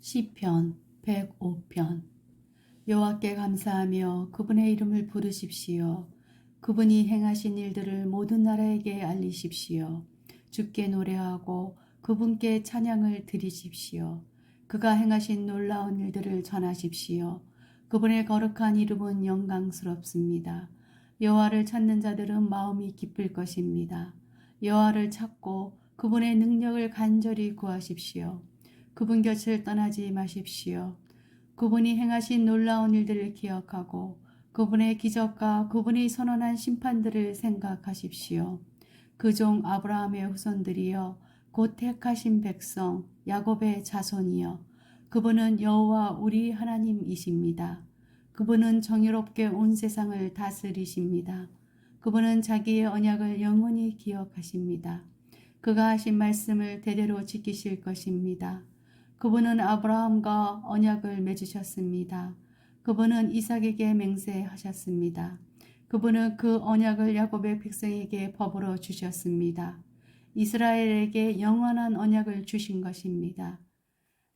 시편 105편. 여호와께 감사하며 그분의 이름을 부르십시오. 그분이 행하신 일들을 모든 나라에게 알리십시오. 주께 노래하고 그분께 찬양을 드리십시오. 그가 행하신 놀라운 일들을 전하십시오. 그분의 거룩한 이름은 영광스럽습니다. 여호와를 찾는 자들은 마음이 기쁠 것입니다. 여호와를 찾고 그분의 능력을 간절히 구하십시오. 그분 곁을 떠나지 마십시오. 그분이 행하신 놀라운 일들을 기억하고 그분의 기적과 그분이 선언한 심판들을 생각하십시오. 그 종 아브라함의 후손들이여 곧 택하신 백성 야곱의 자손이여 그분은 여호와 우리 하나님이십니다. 그분은 정의롭게 온 세상을 다스리십니다. 그분은 자기의 언약을 영원히 기억하십니다. 그가 하신 말씀을 대대로 지키실 것입니다. 그분은 아브라함과 언약을 맺으셨습니다. 그분은 이삭에게 맹세하셨습니다. 그분은 그 언약을 야곱의 백성에게 법으로 주셨습니다. 이스라엘에게 영원한 언약을 주신 것입니다.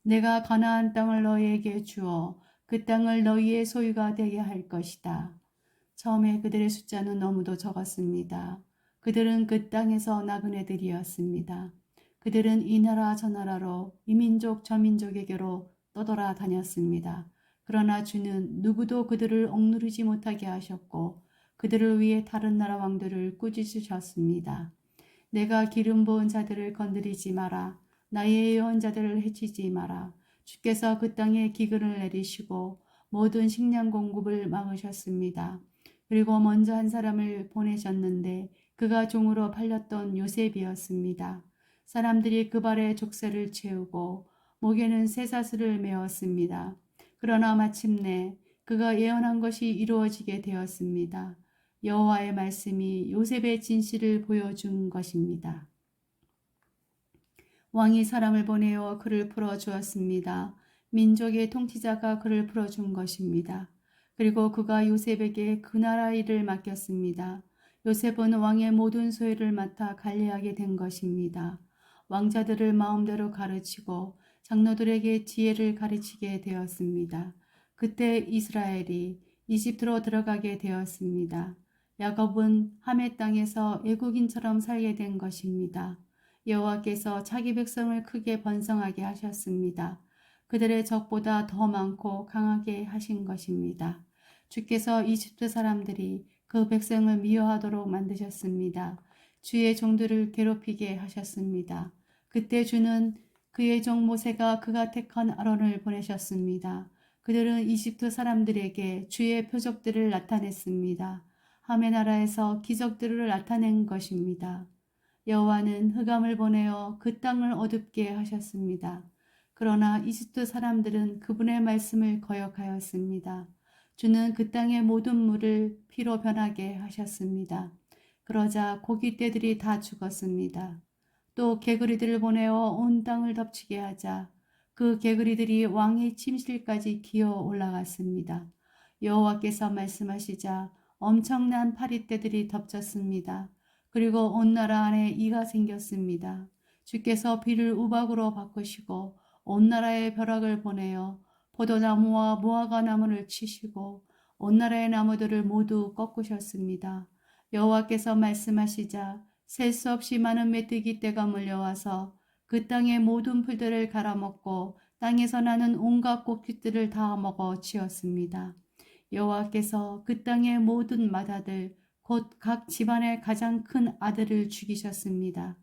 내가 가나안 땅을 너희에게 주어 그 땅을 너희의 소유가 되게 할 것이다. 처음에 그들의 숫자는 너무도 적었습니다. 그들은 그 땅에서 나그네들이었습니다. 그들은 이 나라 저 나라로 이 민족 저 민족에게로 떠돌아 다녔습니다. 그러나 주는 누구도 그들을 억누르지 못하게 하셨고 그들을 위해 다른 나라 왕들을 꾸짖으셨습니다. 내가 기름 부은 자들을 건드리지 마라. 나의 예언자들을 해치지 마라. 주께서 그 땅에 기근을 내리시고 모든 식량 공급을 막으셨습니다. 그리고 먼저 한 사람을 보내셨는데 그가 종으로 팔렸던 요셉이었습니다. 사람들이 그 발에 족쇄를 채우고 목에는 쇠사슬을 메었습니다. 그러나 마침내 그가 예언한 것이 이루어지게 되었습니다. 여호와의 말씀이 요셉의 진실을 보여준 것입니다. 왕이 사람을 보내어 그를 풀어주었습니다. 민족의 통치자가 그를 풀어준 것입니다. 그리고 그가 요셉에게 그 나라 일을 맡겼습니다. 요셉은 왕의 모든 소유를 맡아 관리하게 된 것입니다. 왕자들을 마음대로 가르치고 장로들에게 지혜를 가르치게 되었습니다. 그때 이스라엘이 이집트로 들어가게 되었습니다. 야곱은 함의 땅에서 애국인처럼 살게 된 것입니다. 여호와께서 자기 백성을 크게 번성하게 하셨습니다. 그들의 적보다 더 많고 강하게 하신 것입니다. 주께서 이집트 사람들이 그 백성을 미워하도록 만드셨습니다. 주의 종들을 괴롭히게 하셨습니다. 그때 주는 그의 종 모세가 그가 택한 아론을 보내셨습니다. 그들은 이집트 사람들에게 주의 표적들을 나타냈습니다. 함의 나라에서 기적들을 나타낸 것입니다. 여호와는 흑암을 보내어 그 땅을 어둡게 하셨습니다. 그러나 이집트 사람들은 그분의 말씀을 거역하였습니다. 주는 그 땅의 모든 물을 피로 변하게 하셨습니다. 그러자 고깃떼들이 다 죽었습니다. 또 개구리들을 보내어 온 땅을 덮치게 하자 그 개구리들이 왕의 침실까지 기어 올라갔습니다. 여호와께서 말씀하시자 엄청난 파리떼들이 덮쳤습니다. 그리고 온 나라 안에 이가 생겼습니다. 주께서 비를 우박으로 바꾸시고 온 나라에 벼락을 보내어 포도나무와 무화과 나무를 치시고 온 나라의 나무들을 모두 꺾으셨습니다. 여호와께서 말씀하시자 셀 수 없이 많은 메뚜기 떼가 몰려와서 그 땅의 모든 풀들을 갈아먹고 땅에서 나는 온갖 꽃깃들을 다 먹어 치웠습니다. 여호와께서 그 땅의 모든 맏아들 곧 각 집안의 가장 큰 아들을 죽이셨습니다.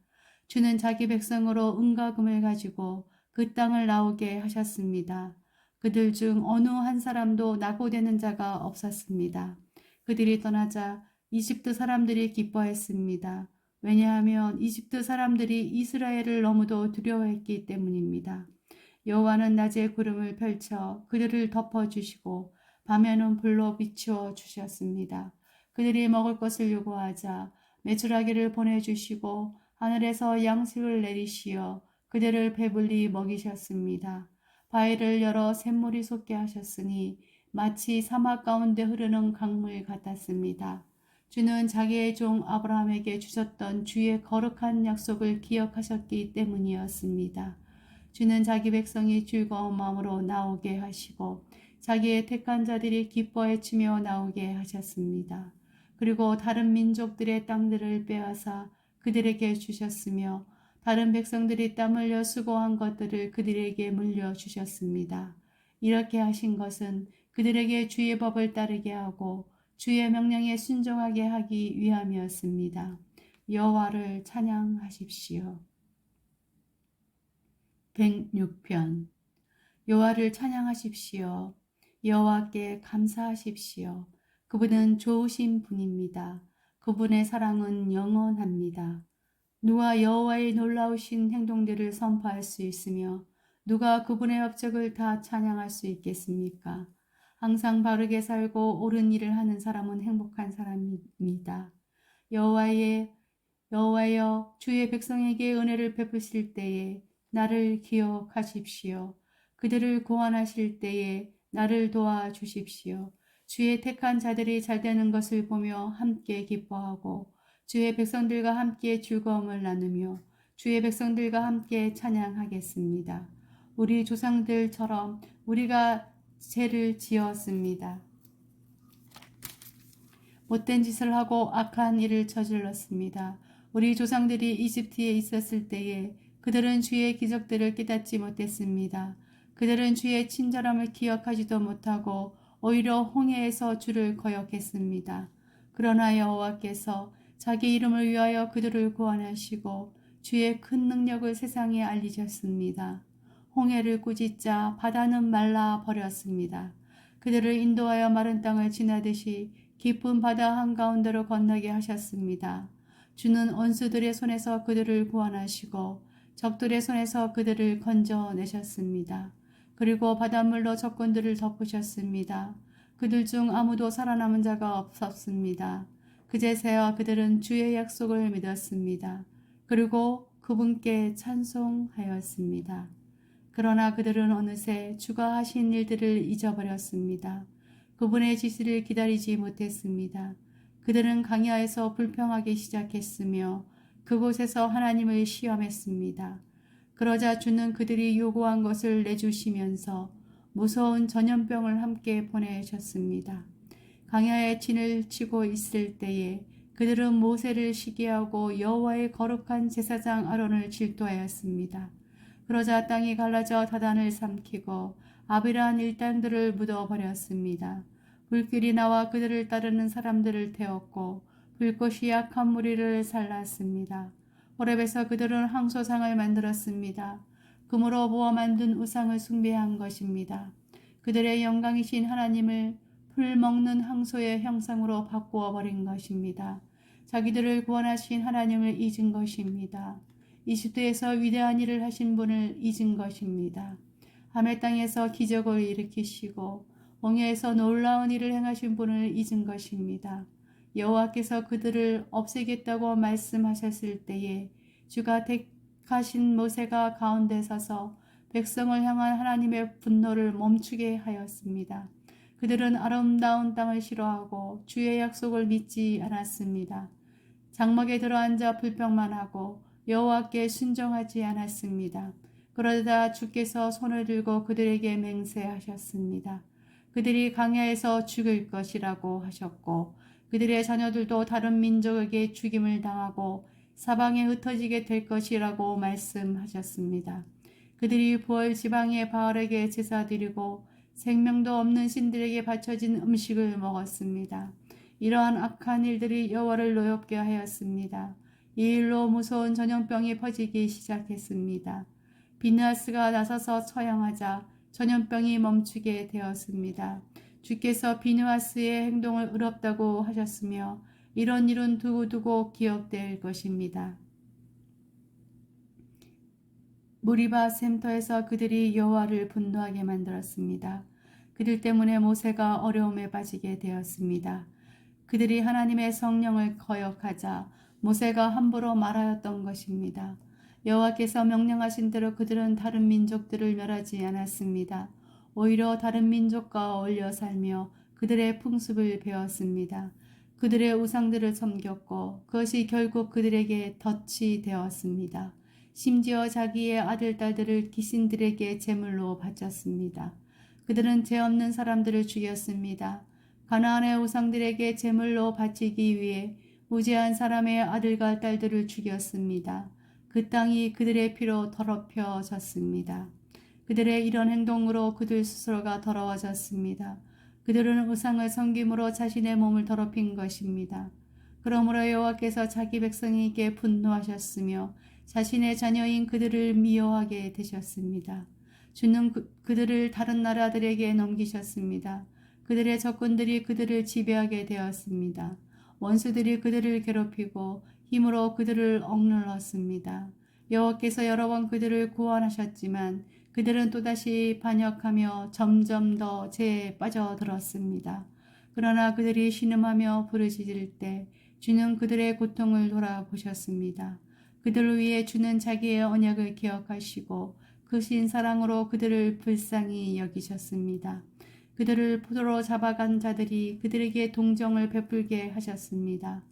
주는 자기 백성으로 은과 금을 가지고 그 땅을 나오게 하셨습니다. 그들 중 어느 한 사람도 낙오되는 자가 없었습니다. 그들이 떠나자 이집트 사람들이 기뻐했습니다. 왜냐하면 이집트 사람들이 이스라엘을 너무도 두려워했기 때문입니다. 여호와는 낮에 구름을 펼쳐 그들을 덮어주시고 밤에는 불로 비추어 주셨습니다. 그들이 먹을 것을 요구하자 메추라기를 보내주시고 하늘에서 양식을 내리시어 그들을 배불리 먹이셨습니다. 바위를 열어 샘물이 솟게 하셨으니 마치 사막 가운데 흐르는 강물 같았습니다. 주는 자기의 종 아브라함에게 주셨던 주의 거룩한 약속을 기억하셨기 때문이었습니다. 주는 자기 백성이 즐거운 마음으로 나오게 하시고 자기의 택한 자들이 기뻐해 추며 나오게 하셨습니다. 그리고 다른 민족들의 땅들을 빼앗아 그들에게 주셨으며 다른 백성들이 땀 흘려 수고한 것들을 그들에게 물려주셨습니다. 이렇게 하신 것은 그들에게 주의 법을 따르게 하고 주의 명령에 순종하게 하기 위함이었습니다. 여호와를 찬양하십시오. 106편 여호와를 찬양하십시오. 여호와께 감사하십시오. 그분은 좋으신 분입니다. 그분의 사랑은 영원합니다. 누가 여호와의 놀라우신 행동들을 선포할 수 있으며 누가 그분의 업적을 다 찬양할 수 있겠습니까? 항상 바르게 살고 옳은 일을 하는 사람은 행복한 사람입니다. 여호와여 주의 백성에게 은혜를 베푸실 때에 나를 기억하십시오. 그들을 구원하실 때에 나를 도와주십시오. 주의 택한 자들이 잘되는 것을 보며 함께 기뻐하고 주의 백성들과 함께 즐거움을 나누며 주의 백성들과 함께 찬양하겠습니다. 우리 조상들처럼 우리가 죄를 지었습니다. 못된 짓을 하고 악한 일을 저질렀습니다. 우리 조상들이 이집트에 있었을 때에 그들은 주의 기적들을 깨닫지 못했습니다. 그들은 주의 친절함을 기억하지도 못하고 오히려 홍해에서 주를 거역했습니다. 그러나 여호와께서 자기 이름을 위하여 그들을 구원하시고 주의 큰 능력을 세상에 알리셨습니다. 홍해를 꾸짖자 바다는 말라 버렸습니다. 그들을 인도하여 마른 땅을 지나듯이 깊은 바다 한가운데로 건너게 하셨습니다. 주는 원수들의 손에서 그들을 구원하시고 적들의 손에서 그들을 건져내셨습니다. 그리고 바닷물로 적군들을 덮으셨습니다. 그들 중 아무도 살아남은 자가 없었습니다. 그제서야 그들은 주의 약속을 믿었습니다. 그리고 그분께 찬송하였습니다. 그러나 그들은 어느새 주가 하신 일들을 잊어버렸습니다. 그분의 지시를 기다리지 못했습니다. 그들은 강야에서 불평하기 시작했으며 그곳에서 하나님을 시험했습니다. 그러자 주는 그들이 요구한 것을 내주시면서 무서운 전염병을 함께 보내셨습니다. 강야에 진을 치고 있을 때에 그들은 모세를 시기하고 여호와의 거룩한 제사장 아론을 질투하였습니다. 그러자 땅이 갈라져 다단을 삼키고 아비란 일당들을 묻어버렸습니다. 불길이 나와 그들을 따르는 사람들을 태웠고 불꽃이 약한 무리를 살랐습니다. 호렙에서 그들은 항소상을 만들었습니다. 금으로 부어 만든 우상을 숭배한 것입니다. 그들의 영광이신 하나님을 풀 먹는 항소의 형상으로 바꾸어 버린 것입니다. 자기들을 구원하신 하나님을 잊은 것입니다. 이집트에서 위대한 일을 하신 분을 잊은 것입니다. 하멜 땅에서 기적을 일으키시고 홍해에서 놀라운 일을 행하신 분을 잊은 것입니다. 여호와께서 그들을 없애겠다고 말씀하셨을 때에 주가 택하신 모세가 가운데 서서 백성을 향한 하나님의 분노를 멈추게 하였습니다. 그들은 아름다운 땅을 싫어하고 주의 약속을 믿지 않았습니다. 장막에 들어앉아 불평만 하고 여호와께 순종하지 않았습니다. 그러다 주께서 손을 들고 그들에게 맹세하셨습니다. 그들이 강야에서 죽을 것이라고 하셨고 그들의 자녀들도 다른 민족에게 죽임을 당하고 사방에 흩어지게 될 것이라고 말씀하셨습니다. 그들이 부월 지방의 바알에게 제사 드리고 생명도 없는 신들에게 바쳐진 음식을 먹었습니다. 이러한 악한 일들이 여호와를 노엽게 하였습니다. 이 일로 무서운 전염병이 퍼지기 시작했습니다. 비느하스가 나서서 처형하자 전염병이 멈추게 되었습니다. 주께서 비느하스의 행동을 의롭다고 하셨으며 이런 일은 두고두고 기억될 것입니다. 무리바 샘터에서 그들이 여호와를 분노하게 만들었습니다. 그들 때문에 모세가 어려움에 빠지게 되었습니다. 그들이 하나님의 성령을 거역하자 모세가 함부로 말하였던 것입니다. 여호와께서 명령하신 대로 그들은 다른 민족들을 멸하지 않았습니다. 오히려 다른 민족과 어울려 살며 그들의 풍습을 배웠습니다. 그들의 우상들을 섬겼고 그것이 결국 그들에게 덫이 되었습니다. 심지어 자기의 아들, 딸들을 귀신들에게 제물로 바쳤습니다. 그들은 죄 없는 사람들을 죽였습니다. 가나안의 우상들에게 제물로 바치기 위해 무죄한 사람의 아들과 딸들을 죽였습니다. 그 땅이 그들의 피로 더럽혀졌습니다. 그들의 이런 행동으로 그들 스스로가 더러워졌습니다. 그들은 우상을 섬김으로 자신의 몸을 더럽힌 것입니다. 그러므로 여호와께서 자기 백성에게 분노하셨으며 자신의 자녀인 그들을 미워하게 되셨습니다. 주는 그들을 다른 나라들에게 넘기셨습니다. 그들의 적군들이 그들을 지배하게 되었습니다. 원수들이 그들을 괴롭히고 힘으로 그들을 억눌렀습니다. 여호와께서 여러 번 그들을 구원하셨지만 그들은 또다시 반역하며 점점 더 죄에 빠져들었습니다. 그러나 그들이 신음하며 부르짖을 때 주는 그들의 고통을 돌아보셨습니다. 그들을 위해 주는 자기의 언약을 기억하시고 크신 사랑으로 그들을 불쌍히 여기셨습니다. 그들을 포도로 잡아간 자들이 그들에게 동정을 베풀게 하셨습니다.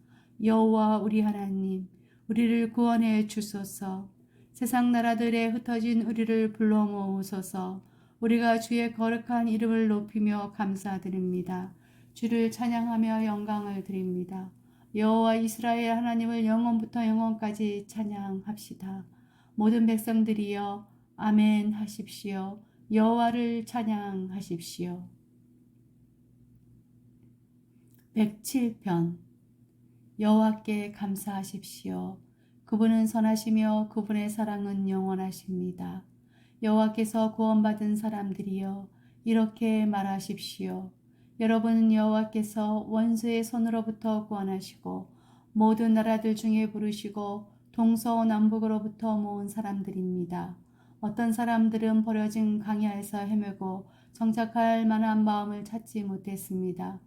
여호와 우리 하나님, 우리를 구원해 주소서. 세상 나라들에 흩어진 우리를 불러 모으소서. 우리가 주의 거룩한 이름을 높이며 감사드립니다. 주를 찬양하며 영광을 드립니다. 여호와 이스라엘 하나님을 영원부터 영원까지 찬양합시다. 모든 백성들이여 아멘 하십시오. 여호와를 찬양하십시오. 107편 여호와께 감사하십시오. 그분은 선하시며 그분의 사랑은 영원하십니다. 여호와께서 구원받은 사람들이여 이렇게 말하십시오. 여러분은 여호와께서 원수의 손으로부터 구원하시고 모든 나라들 중에 부르시고 동서남북으로부터 모은 사람들입니다. 어떤 사람들은 버려진 광야에서 헤매고 정착할 만한 마음을 찾지 못했습니다.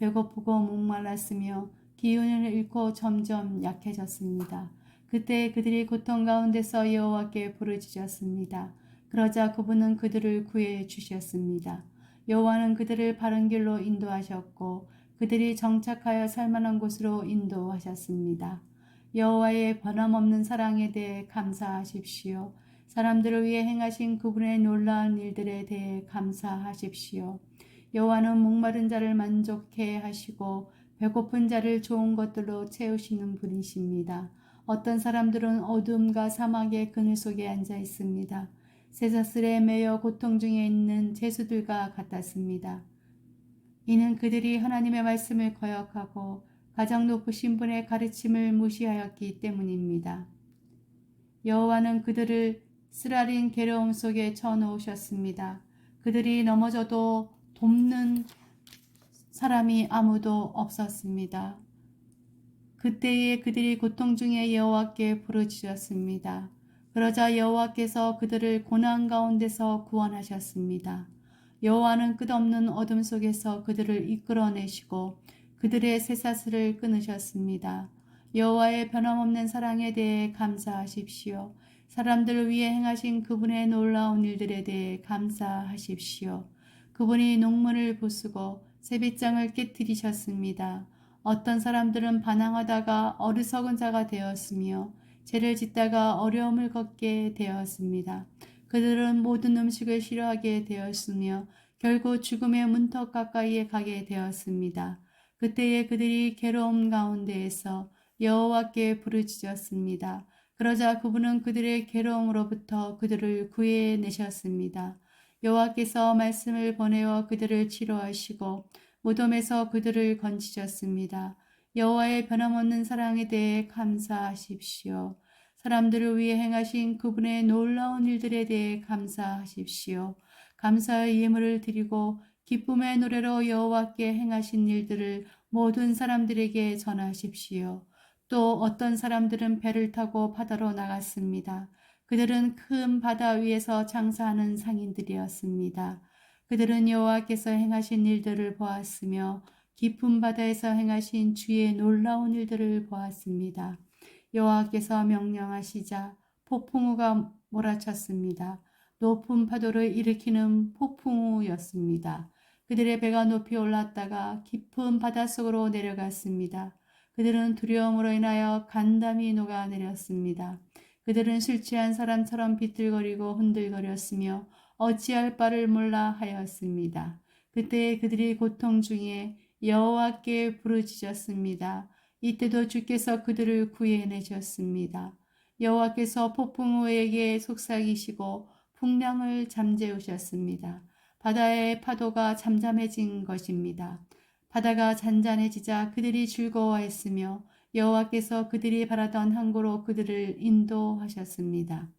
배고프고 목말랐으며 기운을 잃고 점점 약해졌습니다. 그때 그들이 고통 가운데서 여호와께 부르짖었습니다. 그러자 그분은 그들을 구해 주셨습니다. 여호와는 그들을 바른 길로 인도하셨고 그들이 정착하여 살만한 곳으로 인도하셨습니다. 여호와의 변함없는 사랑에 대해 감사하십시오. 사람들을 위해 행하신 그분의 놀라운 일들에 대해 감사하십시오. 여호와는 목마른 자를 만족해 하시고 배고픈 자를 좋은 것들로 채우시는 분이십니다. 어떤 사람들은 어둠과 사막의 그늘 속에 앉아 있습니다. 쇠사슬에 매여 고통 중에 있는 죄수들과 같았습니다. 이는 그들이 하나님의 말씀을 거역하고 가장 높으신 분의 가르침을 무시하였기 때문입니다. 여호와는 그들을 쓰라린 괴로움 속에 쳐놓으셨습니다. 그들이 넘어져도 돕는 사람이 아무도 없었습니다. 그때에 그들이 고통 중에 여호와께 부르짖었습니다. 그러자 여호와께서 그들을 고난 가운데서 구원하셨습니다. 여호와는 끝없는 어둠 속에서 그들을 이끌어내시고 그들의 쇠사슬을 끊으셨습니다. 여호와의 변함없는 사랑에 대해 감사하십시오. 사람들을 위해 행하신 그분의 놀라운 일들에 대해 감사하십시오. 그분이 농문을 부수고 세빗장을 깨뜨리셨습니다. 어떤 사람들은 반항하다가 어리석은 자가 되었으며 죄를 짓다가 어려움을 겪게 되었습니다. 그들은 모든 음식을 싫어하게 되었으며 결국 죽음의 문턱 가까이에 가게 되었습니다. 그때에 그들이 괴로움 가운데에서 여호와께 부르짖었습니다. 그러자 그분은 그들의 괴로움으로부터 그들을 구해내셨습니다. 여호와께서 말씀을 보내어 그들을 치료하시고 무덤에서 그들을 건지셨습니다. 여호와의 변함없는 사랑에 대해 감사하십시오. 사람들을 위해 행하신 그분의 놀라운 일들에 대해 감사하십시오. 감사의 예물을 드리고 기쁨의 노래로 여호와께 행하신 일들을 모든 사람들에게 전하십시오. 또 어떤 사람들은 배를 타고 바다로 나갔습니다. 그들은 큰 바다 위에서 장사하는 상인들이었습니다. 그들은 여호와께서 행하신 일들을 보았으며 깊은 바다에서 행하신 주의 놀라운 일들을 보았습니다. 여호와께서 명령하시자 폭풍우가 몰아쳤습니다. 높은 파도를 일으키는 폭풍우였습니다. 그들의 배가 높이 올랐다가 깊은 바닷속으로 내려갔습니다. 그들은 두려움으로 인하여 간담이 녹아내렸습니다. 그들은 술 취한 사람처럼 비틀거리고 흔들거렸으며 어찌할 바를 몰라 하였습니다. 그때 그들이 고통 중에 여호와께 부르짖었습니다. 이때도 주께서 그들을 구해내셨습니다. 여호와께서 폭풍우에게 속삭이시고 풍랑을 잠재우셨습니다. 바다의 파도가 잠잠해진 것입니다. 바다가 잔잔해지자 그들이 즐거워했으며 여호와께서 그들이 바라던 항구로 그들을 인도하셨습니다.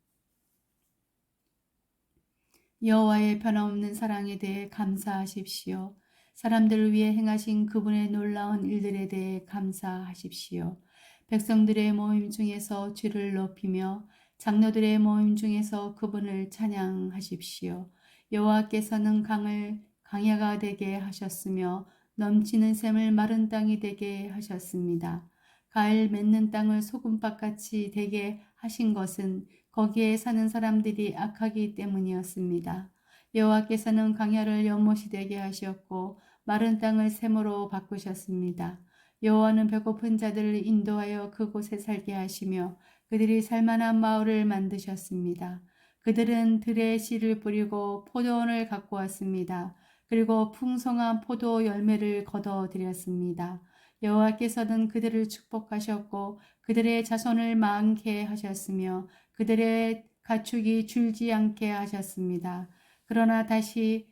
여호와의 변함없는 사랑에 대해 감사하십시오. 사람들을 위해 행하신 그분의 놀라운 일들에 대해 감사하십시오. 백성들의 모임 중에서 주를 높이며 장로들의 모임 중에서 그분을 찬양하십시오. 여호와께서는 강을 강야가 되게 하셨으며 넘치는 샘을 마른 땅이 되게 하셨습니다. 가을 맺는 땅을 소금밭같이 되게 하신 것은 거기에 사는 사람들이 악하기 때문이었습니다. 여호와께서는 강야를 연못이 되게 하셨고 마른 땅을 샘으로 바꾸셨습니다. 여호와는 배고픈 자들을 인도하여 그곳에 살게 하시며 그들이 살만한 마을을 만드셨습니다. 그들은 들에 씨를 뿌리고 포도원을 갖고 왔습니다. 그리고 풍성한 포도 열매를 거둬들였습니다. 여호와께서는 그들을 축복하셨고 그들의 자손을 많게 하셨으며 그들의 가축이 줄지 않게 하셨습니다. 그러나 다시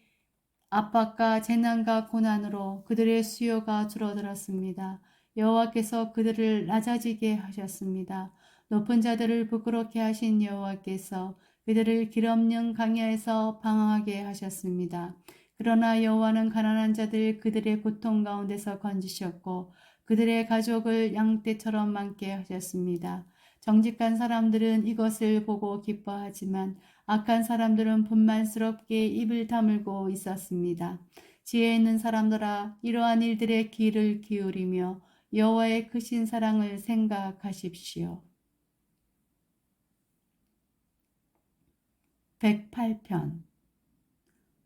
압박과 재난과 고난으로 그들의 수요가 줄어들었습니다. 여호와께서 그들을 낮아지게 하셨습니다. 높은 자들을 부끄럽게 하신 여호와께서 그들을 길 없는 강야에서 방황하게 하셨습니다. 그러나 여호와는 가난한 자들 그들의 고통 가운데서 건지셨고 그들의 가족을 양떼처럼 많게 하셨습니다. 정직한 사람들은 이것을 보고 기뻐하지만 악한 사람들은 분만스럽게 입을 다물고 있었습니다. 지혜 있는 사람들아 이러한 일들의 귀를 기울이며 여호와의 크신 사랑을 생각하십시오. 108편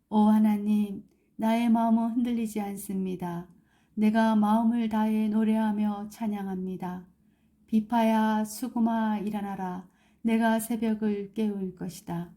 오 하나님, 나의 마음은 흔들리지 않습니다. 내가 마음을 다해 노래하며 찬양합니다. 비파야 수구마 일어나라. 내가 새벽을 깨울 것이다.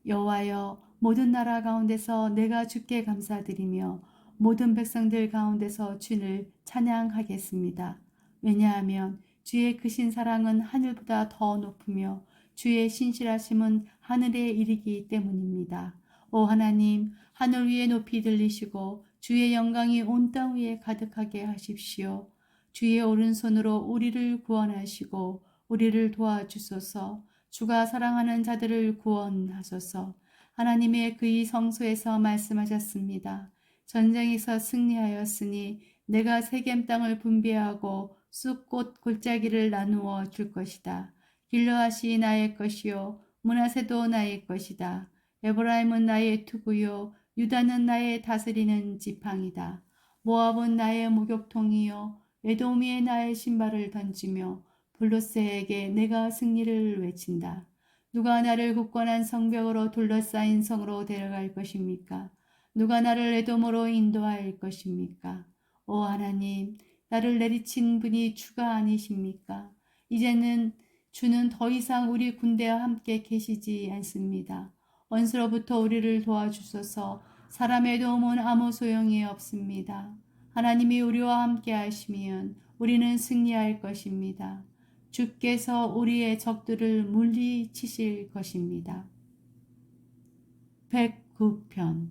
여호와여, 모든 나라 가운데서 내가 주께 감사드리며 모든 백성들 가운데서 주를 찬양하겠습니다. 왜냐하면 주의 크신 사랑은 하늘보다 더 높으며 주의 신실하심은 하늘에 이르기 때문입니다. 오 하나님, 하늘 위에 높이 들리시고 주의 영광이 온 땅 위에 가득하게 하십시오. 주의 오른손으로 우리를 구원하시고 우리를 도와주소서. 주가 사랑하는 자들을 구원하소서. 하나님의 그의 성소에서 말씀하셨습니다. 전쟁에서 승리하였으니 내가 세겜 땅을 분배하고 쑥꽃 골짜기를 나누어 줄 것이다. 길르앗이 나의 것이요 므낫세도 나의 것이다. 에브라임은 나의 투구요 유다는 나의 다스리는 지팡이다. 모압은 나의 목욕통이요 에도미에 나의 신발을 던지며 블루스에게 내가 승리를 외친다. 누가 나를 굳건한 성벽으로 둘러싸인 성으로 데려갈 것입니까? 누가 나를 에돔으로 인도할 것입니까? 오 하나님, 나를 내리친 분이 주가 아니십니까? 이제는 주는 더 이상 우리 군대와 함께 계시지 않습니다. 원수로부터 우리를 도와주소서. 사람의 도움은 아무 소용이 없습니다. 하나님이 우리와 함께 하시면 우리는 승리할 것입니다. 주께서 우리의 적들을 물리치실 것입니다. 109편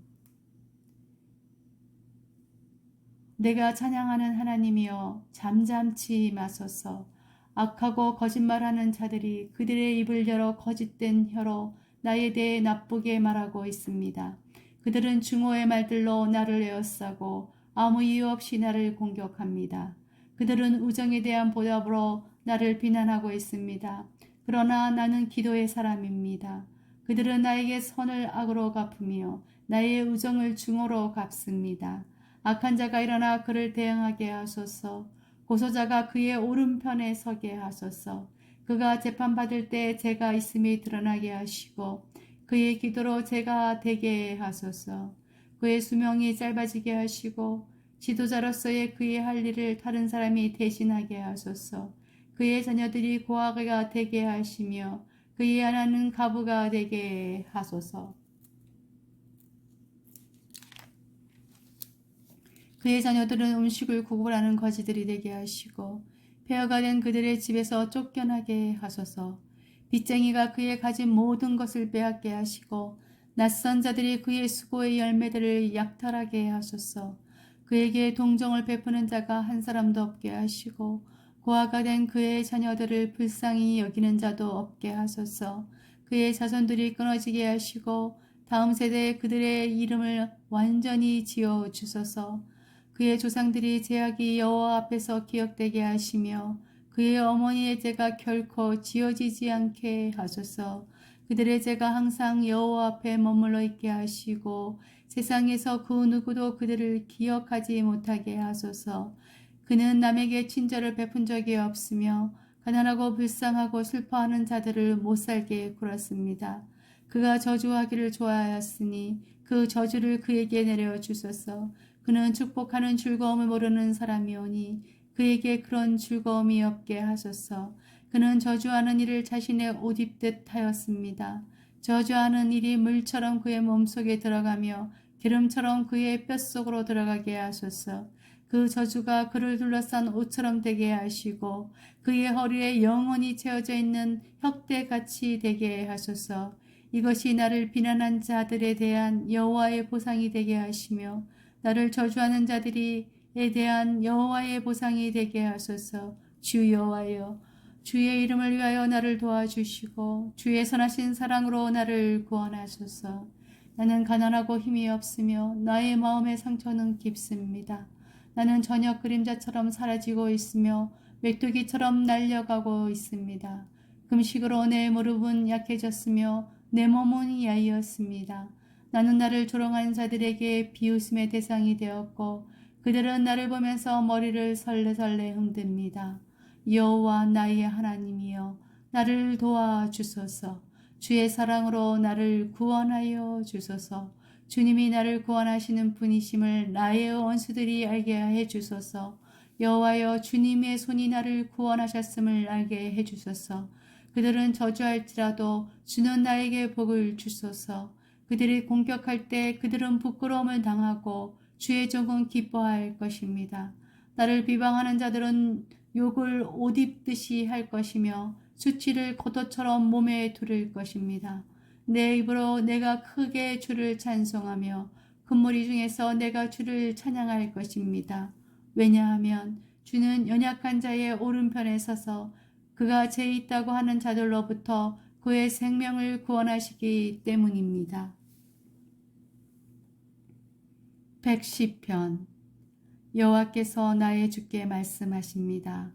내가 찬양하는 하나님이여 잠잠치 마소서. 악하고 거짓말하는 자들이 그들의 입을 열어 거짓된 혀로 나에 대해 나쁘게 말하고 있습니다. 그들은 증오의 말들로 나를 에워싸고 아무 이유 없이 나를 공격합니다. 그들은 우정에 대한 보답으로 나를 비난하고 있습니다. 그러나 나는 기도의 사람입니다. 그들은 나에게 선을 악으로 갚으며 나의 우정을 증오로 갚습니다. 악한 자가 일어나 그를 대항하게 하소서. 고소자가 그의 오른편에 서게 하소서. 그가 재판받을 때 죄가 있음이 드러나게 하시고 그의 기도로 죄가 되게 하소서. 그의 수명이 짧아지게 하시고 지도자로서의 그의 할 일을 다른 사람이 대신하게 하소서. 그의 자녀들이 고아가 되게 하시며 그의 하나는 가부가 되게 하소서. 그의 자녀들은 음식을 구걸하는 거지들이 되게 하시고 폐허가 된 그들의 집에서 쫓겨나게 하소서. 빚쟁이가 그의 가진 모든 것을 빼앗게 하시고 낯선 자들이 그의 수고의 열매들을 약탈하게 하소서. 그에게 동정을 베푸는 자가 한 사람도 없게 하시고 고아가 된 그의 자녀들을 불쌍히 여기는 자도 없게 하소서. 그의 자손들이 끊어지게 하시고 다음 세대에 그들의 이름을 완전히 지어 주소서. 그의 조상들이 제약이 여호와 앞에서 기억되게 하시며 그의 어머니의 죄가 결코 지어지지 않게 하소서. 그들의 죄가 항상 여호와 앞에 머물러 있게 하시고 세상에서 그 누구도 그들을 기억하지 못하게 하소서. 그는 남에게 친절을 베푼 적이 없으며 가난하고 불쌍하고 슬퍼하는 자들을 못살게 굴었습니다. 그가 저주하기를 좋아하였으니 그 저주를 그에게 내려 주소서. 그는 축복하는 즐거움을 모르는 사람이오니 그에게 그런 즐거움이 없게 하소서. 그는 저주하는 일을 자신의 옷 입듯 하였습니다. 저주하는 일이 물처럼 그의 몸속에 들어가며 기름처럼 그의 뼛속으로 들어가게 하소서. 그 저주가 그를 둘러싼 옷처럼 되게 하시고 그의 허리에 영원히 채워져 있는 혁대같이 되게 하소서. 이것이 나를 비난한 자들에 대한 여호와의 보상이 되게 하시며 나를 저주하는 자들에 대한 여호와의 보상이 되게 하소서. 주 여호와여, 주의 이름을 위하여 나를 도와주시고 주의 선하신 사랑으로 나를 구원하소서. 나는 가난하고 힘이 없으며 나의 마음의 상처는 깊습니다. 나는 저녁 그림자처럼 사라지고 있으며 메뚜기처럼 날려가고 있습니다. 금식으로 내 무릎은 약해졌으며 내 몸은 야이었습니다. 나는 나를 조롱한 자들에게 비웃음의 대상이 되었고 그들은 나를 보면서 머리를 설레설레 흔듭니다. 여호와 나의 하나님이여 나를 도와주소서. 주의 사랑으로 나를 구원하여 주소서. 주님이 나를 구원하시는 분이심을 나의 원수들이 알게 해 주소서. 여호와여 주님의 손이 나를 구원하셨음을 알게 해 주소서. 그들은 저주할지라도 주는 나에게 복을 주소서. 그들이 공격할 때 그들은 부끄러움을 당하고 주의 종은 기뻐할 것입니다. 나를 비방하는 자들은 욕을 옷 입듯이 할 것이며 수치를 겉옷처럼 몸에 두를 것입니다. 내 입으로 내가 크게 주를 찬송하며 금무리 중에서 내가 주를 찬양할 것입니다. 왜냐하면 주는 연약한 자의 오른편에 서서 그가 죄 있다고 하는 자들로부터 그의 생명을 구원하시기 때문입니다. 110편. 여호와께서 나의 주께 말씀하십니다.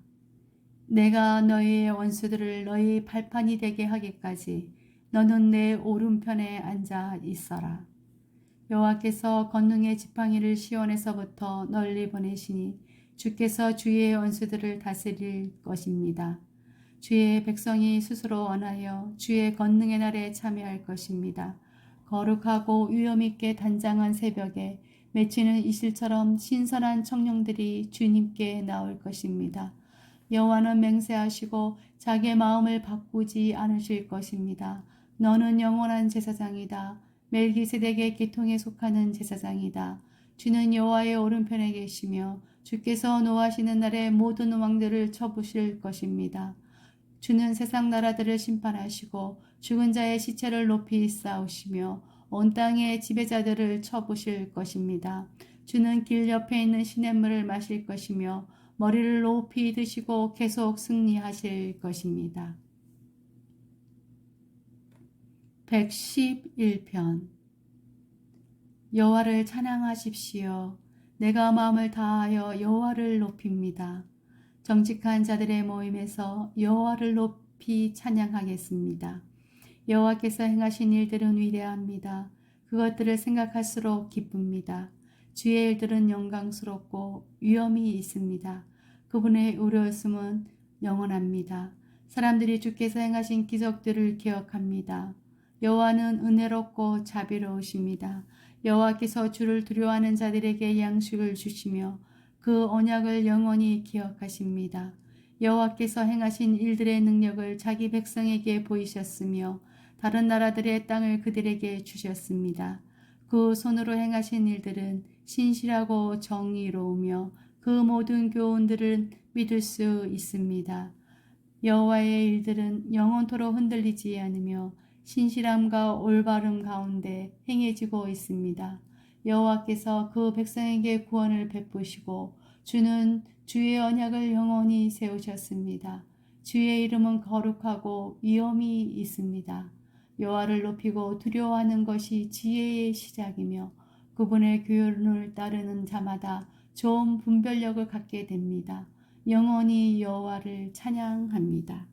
내가 너희의 원수들을 너희 발판이 되게 하기까지 너는 내 오른편에 앉아 있어라. 여호와께서 권능의 지팡이를 시온에서부터 널리 보내시니 주께서 주의 원수들을 다스릴 것입니다. 주의 백성이 스스로 원하여 주의 권능의 날에 참여할 것입니다. 거룩하고 위엄있게 단장한 새벽에 맺히는 이슬처럼 신선한 청룡들이 주님께 나올 것입니다. 여호와는 맹세하시고 자기의 마음을 바꾸지 않으실 것입니다. 너는 영원한 제사장이다. 멜기세덱의 계통에 속하는 제사장이다. 주는 여호와의 오른편에 계시며 주께서 노하시는 날에 모든 왕들을 쳐부실 것입니다. 주는 세상 나라들을 심판하시고 죽은 자의 시체를 높이 쌓으시며 온 땅의 지배자들을 쳐부실 것입니다. 주는 길 옆에 있는 시냇물을 마실 것이며 머리를 높이 드시고 계속 승리하실 것입니다. 111편. 여호와를 찬양하십시오. 내가 마음을 다하여 여호와를 높입니다. 정직한 자들의 모임에서 여호와를 높이 찬양하겠습니다. 여호와께서 행하신 일들은 위대합니다. 그것들을 생각할수록 기쁩니다. 주의 일들은 영광스럽고 위엄이 있습니다. 그분의 의로우심은 영원합니다. 사람들이 주께서 행하신 기적들을 기억합니다. 여호와는 은혜롭고 자비로우십니다. 여호와께서 주를 두려워하는 자들에게 양식을 주시며 그 언약을 영원히 기억하십니다. 여호와께서 행하신 일들의 능력을 자기 백성에게 보이셨으며 다른 나라들의 땅을 그들에게 주셨습니다. 그 손으로 행하신 일들은 신실하고 정의로우며 그 모든 교훈들은 믿을 수 있습니다. 여호와의 일들은 영원토록 흔들리지 않으며 신실함과 올바름 가운데 행해지고 있습니다. 여호와께서 그 백성에게 구원을 베푸시고 주는 주의 언약을 영원히 세우셨습니다. 주의 이름은 거룩하고 위엄이 있습니다. 여호와를 높이고 두려워하는 것이 지혜의 시작이며 그분의 교훈을 따르는 자마다 좋은 분별력을 갖게 됩니다. 영원히 여호와를 찬양합니다.